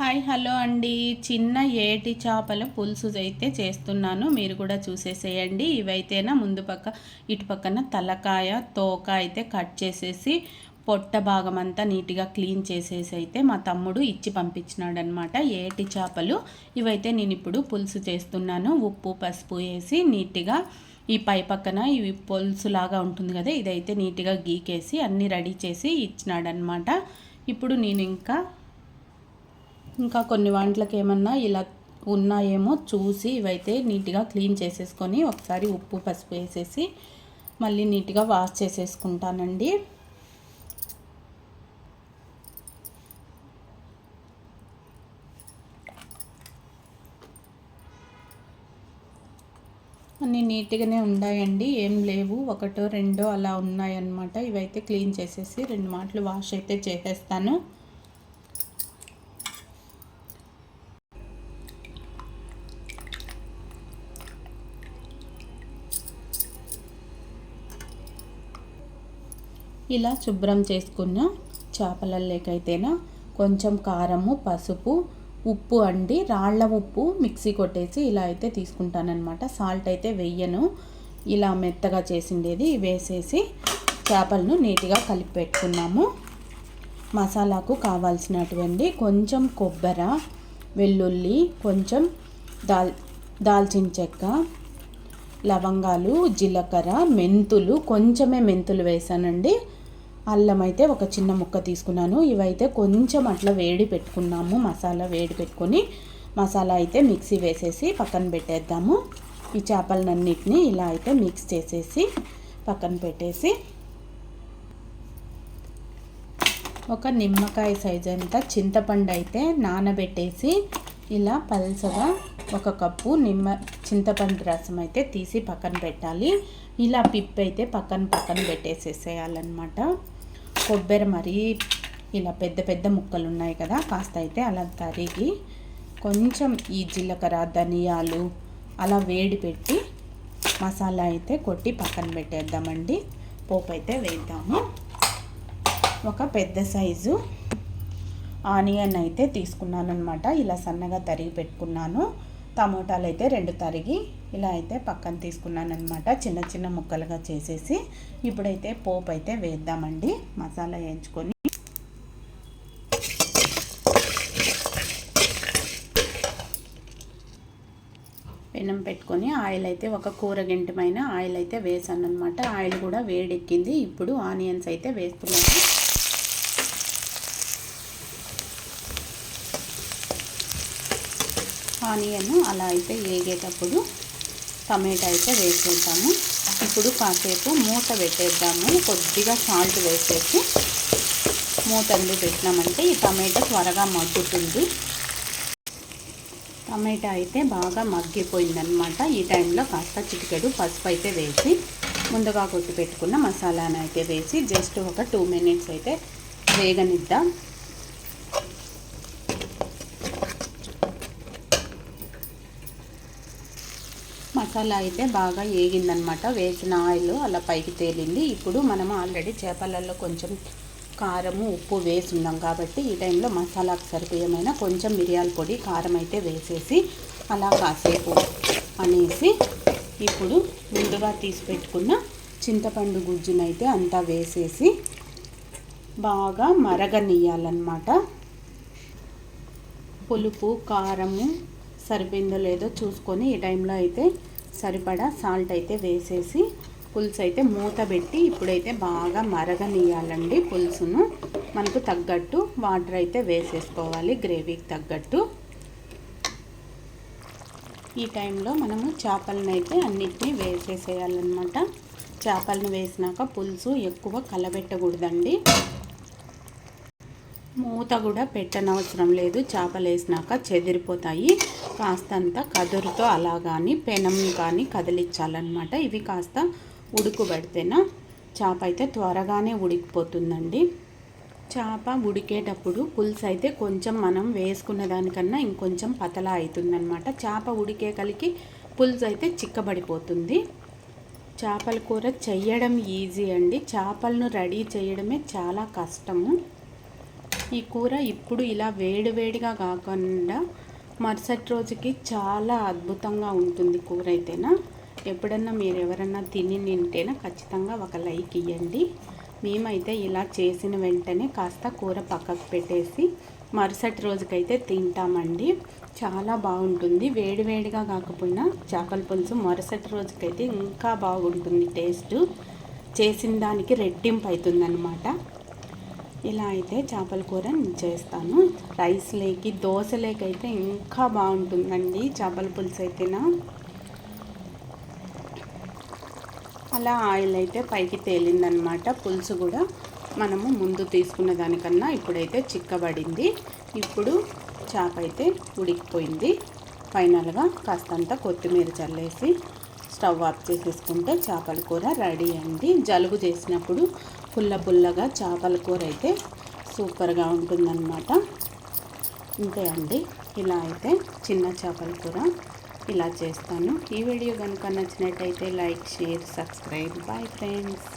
Hi hello అండి. చిన్న ఏటి చేపల పులుసు అయితే చేస్తున్నాను. మీరు కూడా చూసేసేయండి. ఇవైతేనా ముందు పక్క ఇటు పక్కన తలకాయ తోక అయితే కట్ చేసేసి పొట్ట భాగం అంతా నీట్గా క్లీన్ చేసేసి అయితే మా తమ్ముడు ఇచ్చి పంపించినాడు అనమాట. ఏటి చేపలు ఇవైతే నేను ఇప్పుడు పులుసు చేస్తున్నాను. ఉప్పు పసుపు వేసి నీట్గా ఈ పై పక్కన ఇవి పులుసులాగా ఉంటుంది కదా, ఇదైతే నీట్గా గీకేసి అన్నీ రెడీ చేసి ఇచ్చినాడనమాట. ఇప్పుడు నేను ఇంకా కొన్ని వంటలకు ఏమన్నా ఇలా ఉన్నాయేమో చూసి ఇవైతే నీట్గా క్లీన్ చేసేసుకొని ఒకసారి ఉప్పు పసుపు వేసేసి మళ్ళీ నీట్గా వాష్ చేసేసుకుంటానండి. అన్నీ నీట్గానే ఉన్నాయండి, ఏం లేవు, ఒకటో రెండో అలా ఉన్నాయన్నమాట. ఇవైతే క్లీన్ చేసేసి 2 మాటలు వాష్ అయితే చేసేస్తాను. ఇలా శుభ్రం చేసుకున్న చేపలలోకైతేనా కొంచెం కారము పసుపు ఉప్పు అండి, రాళ్ళ ఉప్పు మిక్సీ కొట్టేసి ఇలా అయితే తీసుకుంటానన్నమాట. సాల్ట్ అయితే వెయ్యను, ఇలా మెత్తగా చేసిండేది వేసేసి చేపలను నీట్గా కలిపి పెట్టుకున్నాము. మసాలాకు కావాల్సినటువంటి కొంచెం కొబ్బరి వెల్లుల్లి కొంచెం దాల్చిన చెక్క లవంగాలు జీలకర్ర మెంతులు కొంచెమే మెంతులు వేసానండి. అల్లం అయితే ఒక చిన్న ముక్క తీసుకున్నాను. ఇవైతే కొంచెం అట్లా వేడి పెట్టుకున్నాము, మసాలా వేడి పెట్టుకొని మసాలా అయితే మిక్సీ వేసేసి పక్కన పెట్టేద్దాము. ఈ చేపలన్నిటిని ఇలా అయితే మిక్స్ చేసేసి పక్కన పెట్టేసి ఒక నిమ్మకాయ సైజ్ అంతా చింతపండు అయితే నానబెట్టేసి ఇలా పల్చగా 1 కప్పు చింతపండు రసం అయితే తీసి పక్కన పెట్టాలి. ఇలా పిప్పి అయితే పక్కన పెట్టేసేసేయాలన్నమాట. కొబ్బరి మరీ ఇలా పెద్ద పెద్ద ముక్కలు ఉన్నాయి కదా, కాస్త అయితే అలా తరిగి కొంచెం ఈ జీలకర్ర ధనియాలు అలా వేడి పెట్టి మసాలా అయితే కొట్టి పక్కన పెట్టేద్దామండి. పోపు అయితే వేద్దాము. ఒక పెద్ద సైజు ఆనియన్ అయితే తీసుకున్నాను అనమాట, ఇలా సన్నగా తరిగి పెట్టుకున్నాను. టమోటాలు అయితే 2 తరిగి ఇలా అయితే పక్కన తీసుకున్నాను అనమాట, చిన్న చిన్న ముక్కలుగా చేసేసి. ఇప్పుడైతే పోపు అయితే వేద్దామండి. మసాలా వేయించుకొని పెనం పెట్టుకొని ఆయిల్ అయితే ఒక కూర గంటమైన ఆయిల్ అయితే వేసాను అనమాట. ఆయిల్ కూడా వేడెక్కింది. ఇప్పుడు ఆనియన్స్ అయితే వేస్తున్నాను. ఆనియన్ అలా అయితే వేగేటప్పుడు టమాటా అయితే వేసేద్దాము. ఇప్పుడు కాసేపు మూత పెట్టేద్దాము. కొద్దిగా సాల్ట్ వేసేసి మూత పెట్టినామంటే ఈ టమాటా త్వరగా మగ్గుతుంది. టమాటా అయితే బాగా మగ్గిపోయిందనమాట. ఈ టైంలో కాస్త చిటికెడు పసుపు అయితే వేసి ముందుగా కొట్టి పెట్టుకున్న మసాలాను అయితే వేసి జస్ట్ ఒక 2 మినిట్స్ అయితే వేగనిద్దాం. మసాలా అయితే బాగా వేగిందనమాట. వేసిన ఆయిల్ అలా పైకి తేలింది. ఇప్పుడు మనం ఆల్రెడీ చేపలలో కొంచెం కారము ఉప్పు వేసి ఉన్నాం కాబట్టి ఈ టైంలో మసాలాకు సరిపోయేమైనా కొంచెం మిరియాల పొడి కారం అయితే వేసేసి అలా కాసేపు అనేసి ఇప్పుడు ముందుగా తీసి పెట్టుకున్న చింతపండు గుజ్జునైతే అంతా వేసేసి బాగా మరగనియాలన్నమాట. పులుపు కారము సరిపోయిందో లేదో చూసుకొని ఈ టైంలో అయితే సరిపడా సాల్ట్ అయితే వేసేసి పులుసు అయితే మూత పెట్టి ఇప్పుడైతే బాగా మరగనియాలండి. పులుసును మనకు తగ్గట్టు వాటర్ అయితే వేసేసుకోవాలి, గ్రేవీకి తగ్గట్టు. ఈ టైంలో మనము చేపలను అయితే అన్నిటినీ వేసేసేయాలన్నమాట. చేపలను వేసినాక పులుసు ఎక్కువ కలబెట్టకూడదండి. మూత కూడా పెట్టనవసరం లేదు, చేపలు వేసినాక చెదిరిపోతాయి. కాస్తంత కదురుతో అలా కానీ పెనం కానీ కదిలించాలన్నమాట. ఇవి కాస్త ఉడుకుబడితేనా చేప అయితే త్వరగానే ఉడికిపోతుందండి. చేప ఉడికేటప్పుడు పులుసు అయితే కొంచెం మనం వేసుకున్న దానికన్నా ఇంకొంచెం పతలా అవుతుందన్నమాట. చేప ఉడికే కలికి పులుసు అయితే చిక్కబడిపోతుంది. చేపల కూర చేయడం ఈజీ అండి, చేపలను రెడీ చేయడమే చాలా కష్టము. ఈ కూర ఇప్పుడు ఇలా వేడివేడిగా కాకుండా మరుసటి రోజుకి చాలా అద్భుతంగా ఉంటుంది కూర అయితేనా. ఎప్పుడన్నా మీరు ఎవరన్నా తింటేనా ఖచ్చితంగా ఒక లైక్ ఇవ్వండి. మేమైతే ఇలా చేసిన వెంటనే కాస్త కూర పక్కకు పెట్టేసి మరుసటి రోజుకైతే తింటామండి. చాలా బాగుంటుంది. వేడివేడిగా కాకపోయినా చేపల పులుసు మరుసటి రోజుకైతే ఇంకా బాగుంటుంది. టేస్ట్ చేసిన దానికి రెట్టింపు అవుతుందన్నమాట. ఇలా అయితే చేపల కూర నేను చేస్తాను. రైస్ లేకి దోశలేకైతే ఇంకా బాగుంటుందండి చేపల పులుసు అయితేనా. అలా ఆయిల్ అయితే పైకి తేలిందనమాట. పులుసు కూడా మనము ముందు తీసుకున్న దానికన్నా ఇప్పుడైతే చిక్కబడింది. ఇప్పుడు చేప అయితే ఉడికిపోయింది. ఫైనల్గా కాస్తంత కొత్తిమీర చల్లేసి స్టవ్ ఆఫ్ చేసేసుకుంటే చేపల కూర రెడీ అండి. జలుబు చేసినప్పుడు పుల్లగా చేపల కూర అయితే సూపర్గా ఉంటుందన్నమాట. అంతే అండి. ఇలా అయితే చిన్న చేపల కూర ఇలా చేస్తాను. ఈ వీడియో కనుక నచ్చినట్టయితే like, share, subscribe. Bye friends.